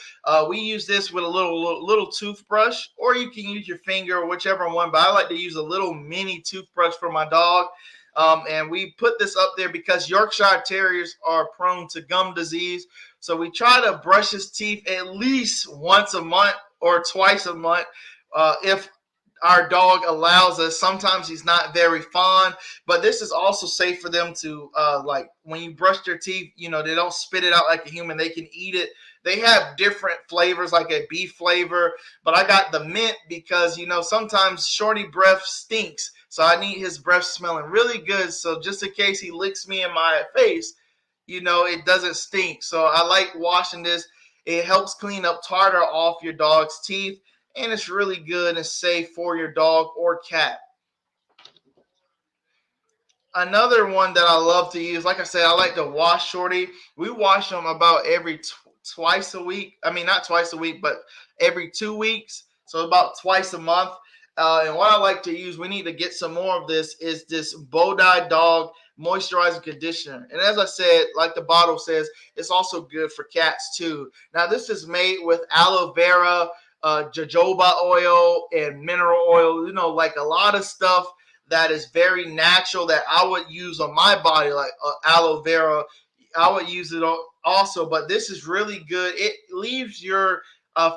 We use this with a little toothbrush, or you can use your finger or whichever one, but I like to use a little mini toothbrush for my dog. And we put this up there because Yorkshire Terriers are prone to gum disease. So we try to brush his teeth at least once a month or twice a month if our dog allows us. Sometimes he's not very fond, but this is also safe for them to like when you brush their teeth, they don't spit it out like a human. They can eat it. They have different flavors, like a beef flavor, but I got the mint because sometimes Shorty breath stinks, so I need his breath smelling really good, so just in case he licks me in my face, it doesn't stink. So I like washing this. It helps clean up tartar off your dog's teeth, and it's really good and safe for your dog or cat. Another one that I love to use, like I said, I like to wash Shorty. We wash them about every twice a week. I mean, not twice a week, but every 2 weeks. So about twice a month. And what I like to use, we need to get some more of this, is this Bodai Dog moisturizing conditioner. And as I said, like the bottle says, it's also good for cats too. Now, this is made with aloe vera, jojoba oil, and mineral oil, like a lot of stuff that is very natural that I would use on my body, like aloe vera. I would use it also, but this is really good. It leaves your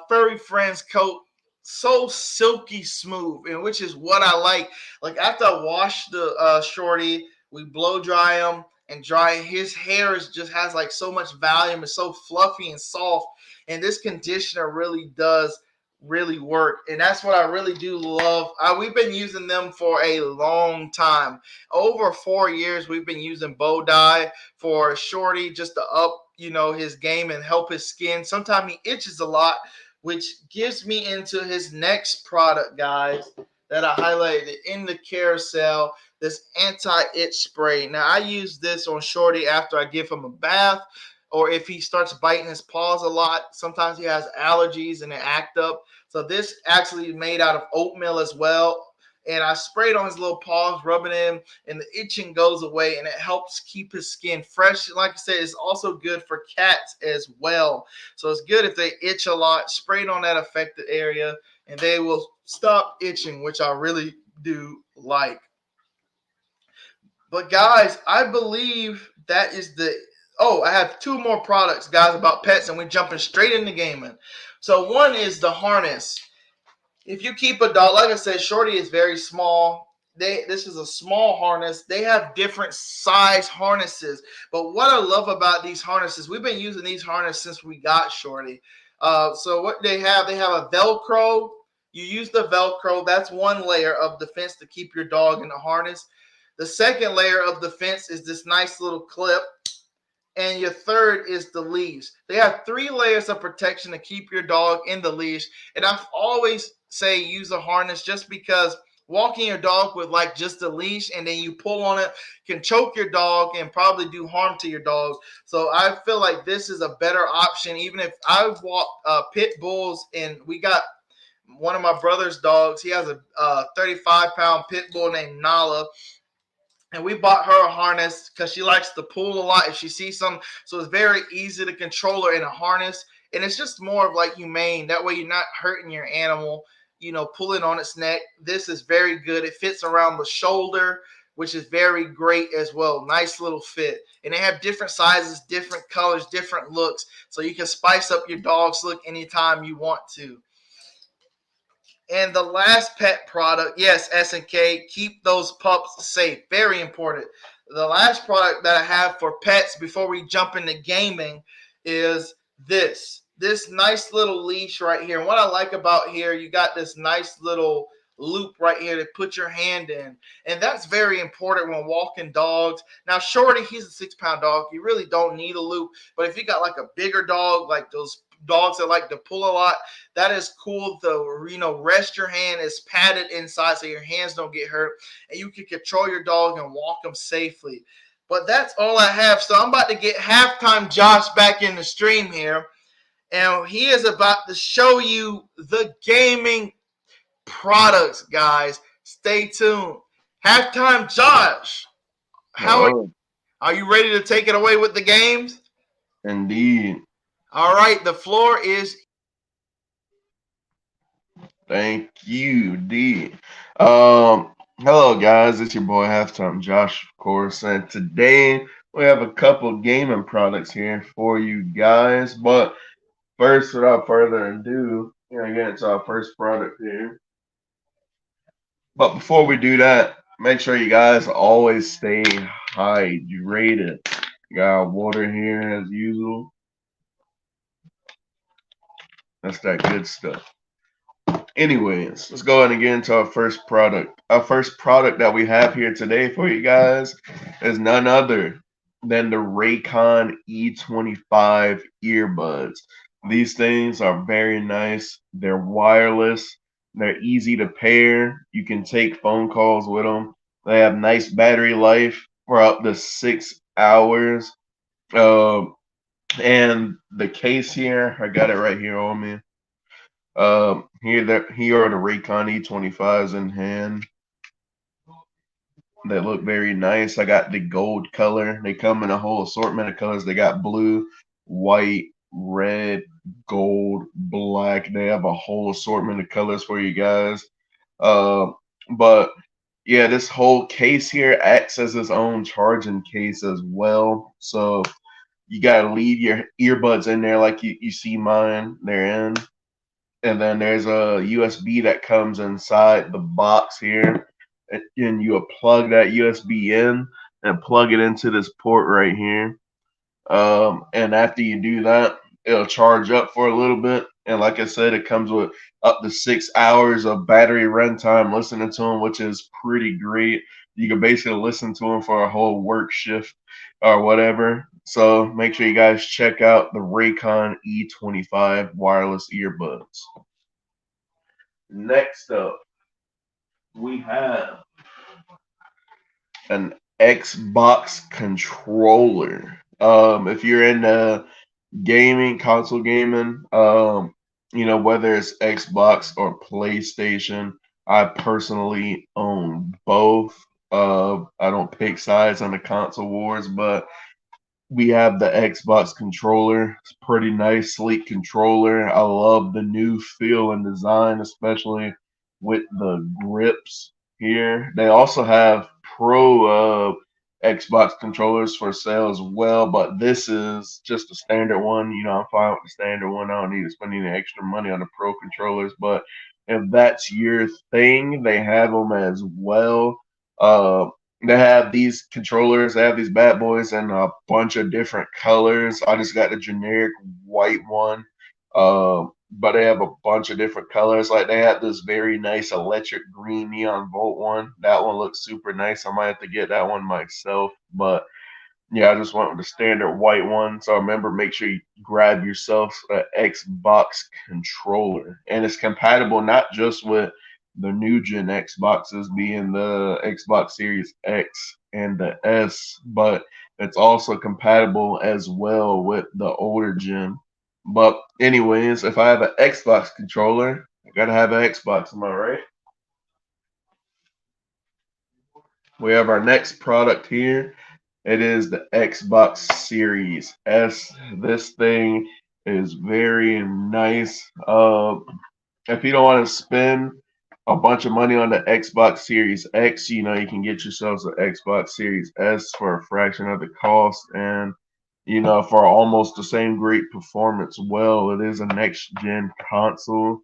furry friend's coat so silky smooth, and which is what I like. Like after I wash the Shorty, we blow dry him and dry. His hair just has like so much volume. It's so fluffy and soft, and this conditioner really does really work, and that's what I really do love. We've been using them for a long time, over 4 years. We've been using Bodai for Shorty just to up his game and help his skin. Sometimes he itches a lot, which gives me into his next product, guys, that I highlighted in the carousel, this anti-itch spray. Now, I use this on Shorty after I give him a bath, or if he starts biting his paws a lot. Sometimes he has allergies and they act up. So this actually is made out of oatmeal as well. And I sprayed on his little paws, rubbing in, and the itching goes away, and it helps keep his skin fresh. Like I said, it's also good for cats as well. So it's good if they itch a lot. Spray it on that affected area, and they will stop itching, which I really do like. But guys, I believe that is the. Oh, I have two more products, guys, about pets, and we're jumping straight into gaming. So one is the harness. If you keep a dog, like I said, Shorty is very small. This is a small harness. They have different size harnesses. But what I love about these harnesses, we've been using these harnesses since we got Shorty. So what they have a Velcro. You use the Velcro. That's one layer of defense to keep your dog in the harness. The second layer of defense is this nice little clip, and your third is the leash. They have three layers of protection to keep your dog in the leash. And I've always say use a harness just because walking your dog with like just a leash and then you pull on it can choke your dog and probably do harm to your dog. So I feel like this is a better option. Even if I've walked pit bulls, and we got one of my brother's dogs. He has a 35-pound pit bull named Nala, and we bought her a harness because she likes to pull a lot if she sees some. So it's very easy to control her in a harness, and it's just more of like humane. That way, you're not hurting your animal. Pulling on its neck. This is very good. It fits around the shoulder, which is very great as well. Nice little fit, and they have different sizes, different colors, different looks, so you can spice up your dog's look anytime you want to. And the last pet product, yes, S&K, keep those pups safe. Very important. The last product that I have for pets before we jump into gaming is this nice little leash right here. And what I like about here, you got this nice little loop right here to put your hand in. And that's very important when walking dogs. Now, Shorty, he's a 6-pound dog. You really don't need a loop. But if you got like a bigger dog, like those dogs that like to pull a lot, that is cool. Rest your hand is padded inside so your hands don't get hurt, and you can control your dog and walk them safely. But that's all I have. So I'm about to get halftime Josh back in the stream here, and he is about to show you the gaming products, guys. Stay tuned. Halftime Josh, how are you ready to take it away with the games? Indeed. All right, the floor is. Thank you, D. Hello guys, it's your boy Halftime Josh, of course, and today we have a couple gaming products here for you guys. But first, without further ado, we're gonna get into our first product here. But before we do that, make sure you guys always stay hydrated. Got water here as usual. That's that good stuff. Anyways, let's go ahead and get into our first product. Our first product that we have here today for you guys is none other than the Raycon E25 earbuds. These things are very nice. They're wireless. They're easy to pair. You can take phone calls with them. They have nice battery life for up to 6 hours. And the case here, I got it right here on me. Here are the Raycon E25s in hand. They look very nice. I got the gold color. They come in a whole assortment of colors. They got blue, white, red, gold, black. They have a whole assortment of colors for you guys. But yeah, this whole case here acts as its own charging case as well. So you gotta leave your earbuds in there like you see mine. They're in. And then there's a USB that comes inside the box here, and you plug that USB in and plug it into this port right here. And after you do that, it'll charge up for a little bit. And like I said, it comes with up to 6 hours of battery runtime listening to them, which is pretty great. You can basically listen to them for a whole work shift or whatever. So make sure you guys check out the Raycon E25 wireless earbuds. Next up, we have an Xbox controller. If you're into gaming, console gaming, whether it's Xbox or PlayStation, I personally own both. I don't pick sides on the console wars, but we have the Xbox controller. It's a pretty nice, sleek controller. I love the new feel and design, especially with the grips here. They also have Pro Xbox controllers for sale as well, but this is just a standard one. You know, I'm fine with the standard one. I don't need to spend any extra money on the pro controllers, but if that's your thing, they have them as well. Uh, they have these controllers, they have these bad boys in a bunch of different colors. I just got the generic white one. But they have a bunch of different colors. Like they have this very nice electric green neon volt one. That one looks super nice. I might have to get that one myself. But yeah, I just went with the standard white one. So remember, make sure you grab yourself an Xbox controller. And it's compatible not just with the new gen Xboxes being the Xbox Series X and the S, but it's also compatible as well with the older gen. But anyways, if I have an Xbox controller, I gotta have an Xbox, am I right? We have our next product here. It is the Xbox Series S. This thing is very nice. If you don't want to spend a bunch of money on the Xbox Series X, you know, you can get yourselves an Xbox Series S for a fraction of the cost and, you know, for almost the same great performance. Well, it is a next gen console.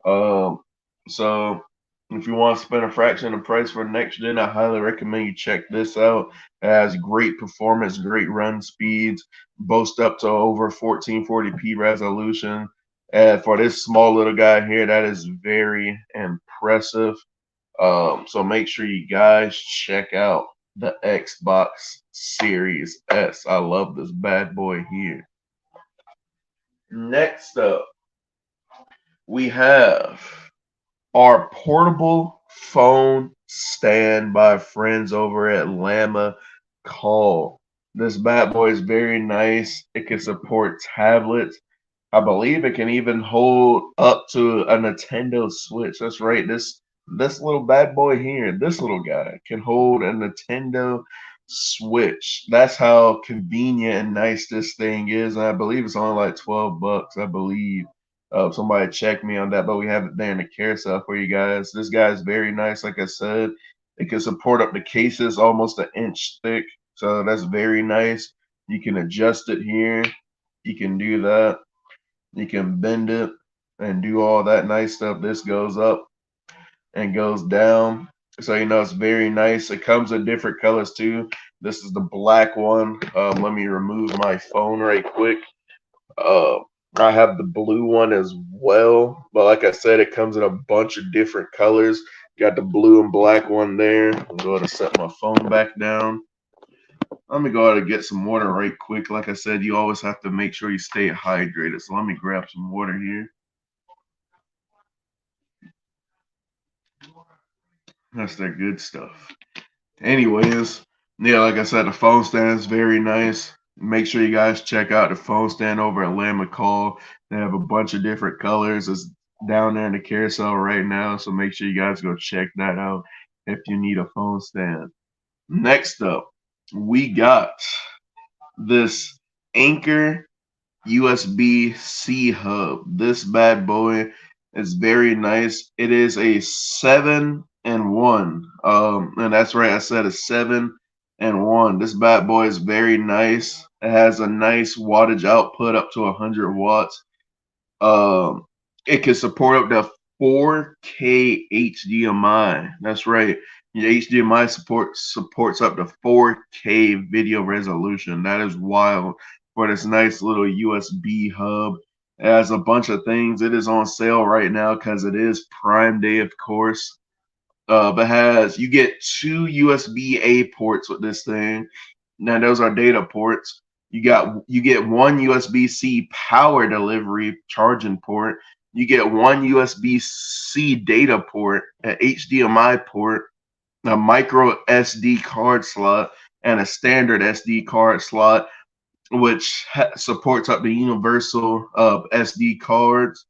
Um, so if you want to spend a fraction of the price for next gen, I highly recommend you check this out. It has great performance, great run speeds, boast up to over 1440p resolution. And for this small little guy here, that is very impressive. So make sure you guys check out the Xbox Series S. I love this bad boy here. Next up, we have our portable phone stand by friends over at Llama Call. This bad boy is very nice. It can support tablets. I believe it can even hold up to a Nintendo Switch. That's right. This little bad boy here, this little guy can hold a Nintendo Switch. That's how convenient and nice this thing is. And I believe it's only like 12 bucks, I believe. Somebody check me on that, but we have it there in the carousel for you guys. This guy is very nice. Like I said, it can support up the cases almost an inch thick. So that's very nice. You can adjust it here. You can do that. You can bend it and do all that nice stuff. This goes up and goes down. So, you know, it's very nice. It comes in different colors too. This is the black one. Let me remove my phone right quick. Uh, I have the blue one as well. But like I said, it comes in a bunch of different colors. Got the blue and black one there. I'm going to set my phone back down. Let me go out and get some water right quick. Like I said, you always have to make sure you stay hydrated. So let me grab some water here. That's their good stuff. Anyways, yeah, like I said, the phone stand is very nice. Make sure you guys check out the phone stand over at Lamb Call. They have a bunch of different colors. It's down there in the carousel right now. So make sure you guys go check that out if you need a phone stand. Next up, we got this Anker USB-C hub. This bad boy is very nice. It is a 7-in-1. And that's right, I said a 7-in-1. This bad boy is very nice. It has a nice wattage output up to 100 watts. It can support up to 4K HDMI. That's right. Your HDMI supports up to 4K video resolution. That is wild for this nice little USB hub. It has a bunch of things. It is on sale right now because it is Prime Day, of course. But you get 2 USB-A ports with this thing. Now those are data ports. You get one USB-C power delivery charging port. You get one USB-C data port, an HDMI port, a micro SD card slot, and a standard SD card slot, which supports up to universal SD cards.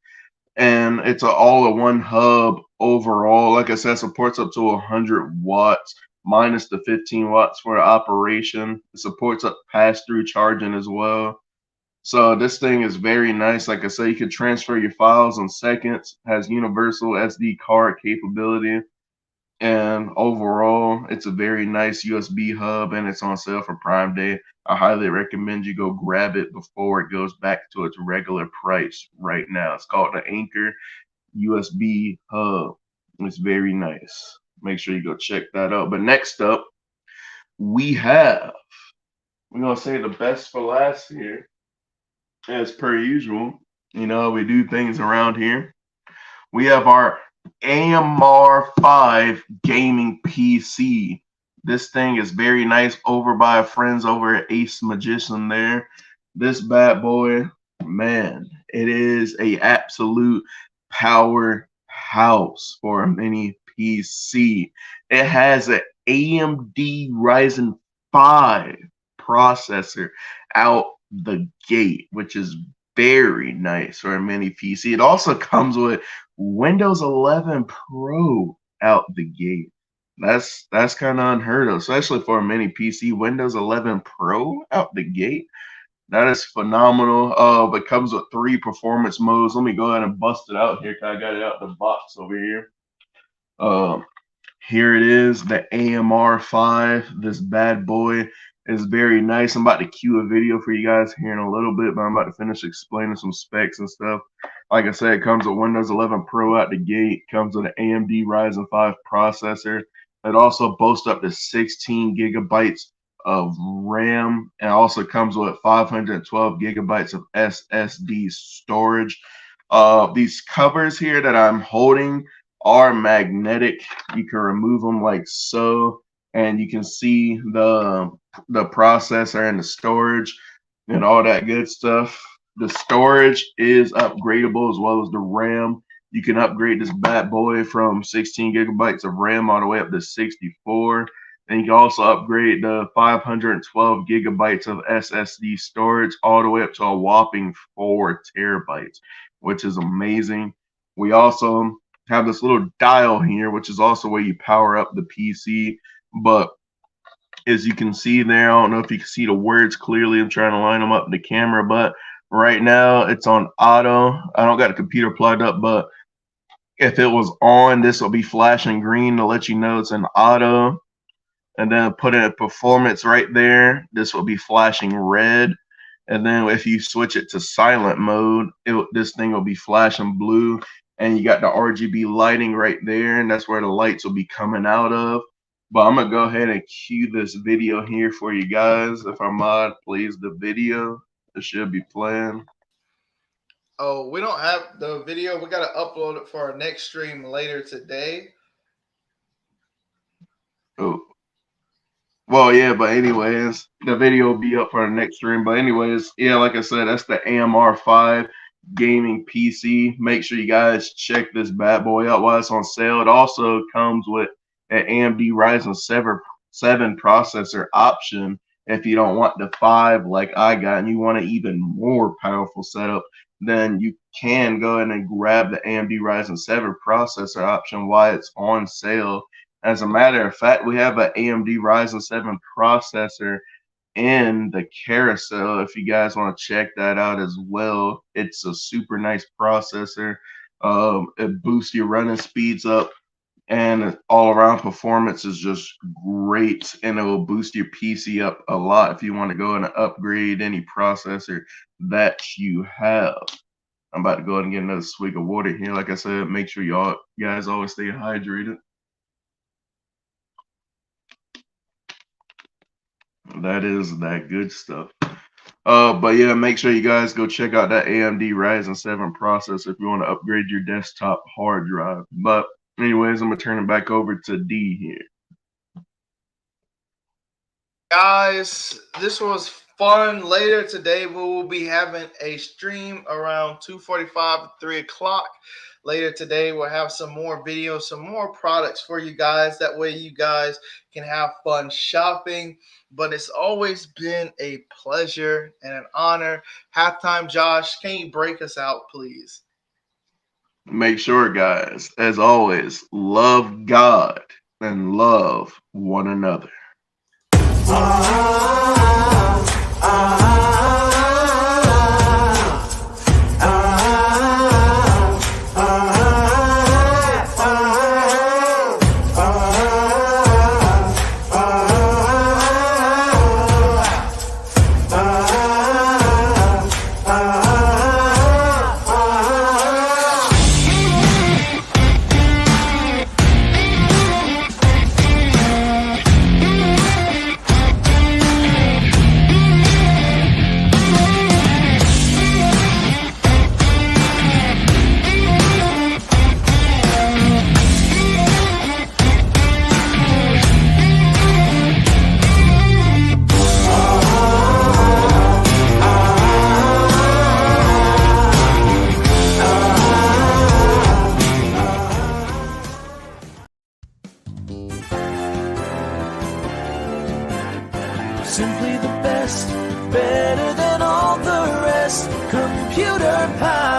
And it's an all-in-one hub overall. Like I said, supports up to 100 watts minus the 15 watts for operation. It supports up pass-through charging as well. So this thing is very nice. Like I said, you can transfer your files in seconds. Has universal SD card capability. And overall, it's a very nice USB hub, and it's on sale for Prime Day. I highly recommend you go grab it before it goes back to its regular price right now. It's called the Anchor USB hub. It's very nice. Make sure you go check that out. But next up, we're gonna say the best for last here, as per usual. You know, we do things around here. We have our AMR 5 gaming PC. This thing is very nice, over by our friends over at Ace Magician there. This bad boy, man, it is a absolute powerhouse for a mini PC. It has an AMD Ryzen 5 processor out the gate, which is very nice for a mini PC. It also comes with Windows 11 Pro out the gate. That's kind of unheard of, especially for a mini PC. Windows 11 Pro out the gate. That is phenomenal. It comes with 3 performance modes. Let me go ahead and bust it out here, because I got it out the box over here. Here it is, the AMR 5. This bad boy is very nice. I'm about to cue a video for you guys here in a little bit, but I'm about to finish explaining some specs and stuff. Like I said, it comes with Windows 11 Pro out the gate. Comes with an AMD Ryzen 5 processor. It also boasts up to 16 gigabytes of RAM, and also comes with 512 gigabytes of SSD storage. These covers here that I'm holding are magnetic. You can remove them like so, and you can see the processor and the storage and all that good stuff. The storage is upgradable, as well as the RAM. You can upgrade this bad boy from 16 gigabytes of RAM all the way up to 64. And you can also upgrade the 512 gigabytes of SSD storage all the way up to a whopping 4 terabytes, which is amazing. We also have this little dial here, which is also where you power up the PC. But as you can see there, I don't know if you can see the words clearly. I'm trying to line them up in the camera, but right now it's on auto. I don't got a computer plugged up, but if it was on, this will be flashing green to let you know it's in auto. And then put in performance right there. This will be flashing red. And then if you switch it to silent mode, this thing will be flashing blue. And you got the RGB lighting right there, and that's where the lights will be coming out of. But I'm gonna go ahead and cue this video here for you guys. If our mod plays the video, it should be playing. Oh, we don't have the video. We got to upload it for our next stream later today. Oh, well, yeah, but anyways, the video will be up for our next stream. But anyways, yeah, like I said, that's the AMR 5 gaming PC. Make sure you guys check this bad boy out while it's on sale. It also comes with an AMD Ryzen 7 processor option. If you don't want the 5 like I got, and you want an even more powerful setup, then you can go ahead and grab the AMD Ryzen 7 processor option while it's on sale. As a matter of fact, we have an AMD Ryzen 7 processor in the carousel if you guys want to check that out as well. It's a super nice processor. It boosts your running speeds up, and all around performance is just great, and it will boost your PC up a lot if you want to go and upgrade any processor that you have. I'm about to go ahead and get another swig of water here. Like I said, make sure you guys always stay hydrated. That is that good stuff. But yeah, make sure you guys go check out that AMD Ryzen 7 processor if you want to upgrade your desktop hard drive. But anyways, I'm gonna turn it back over to D here. Guys, this was fun. Later today, we will be having a stream around 2:45 to 3 o'clock. Later today, we'll have some more videos, some more products for you guys. That way you guys can have fun shopping. But it's always been a pleasure and an honor. Halftime, Josh, can you break us out, please? Make sure, guys, as always, love God and love one another. best. Computer Pal.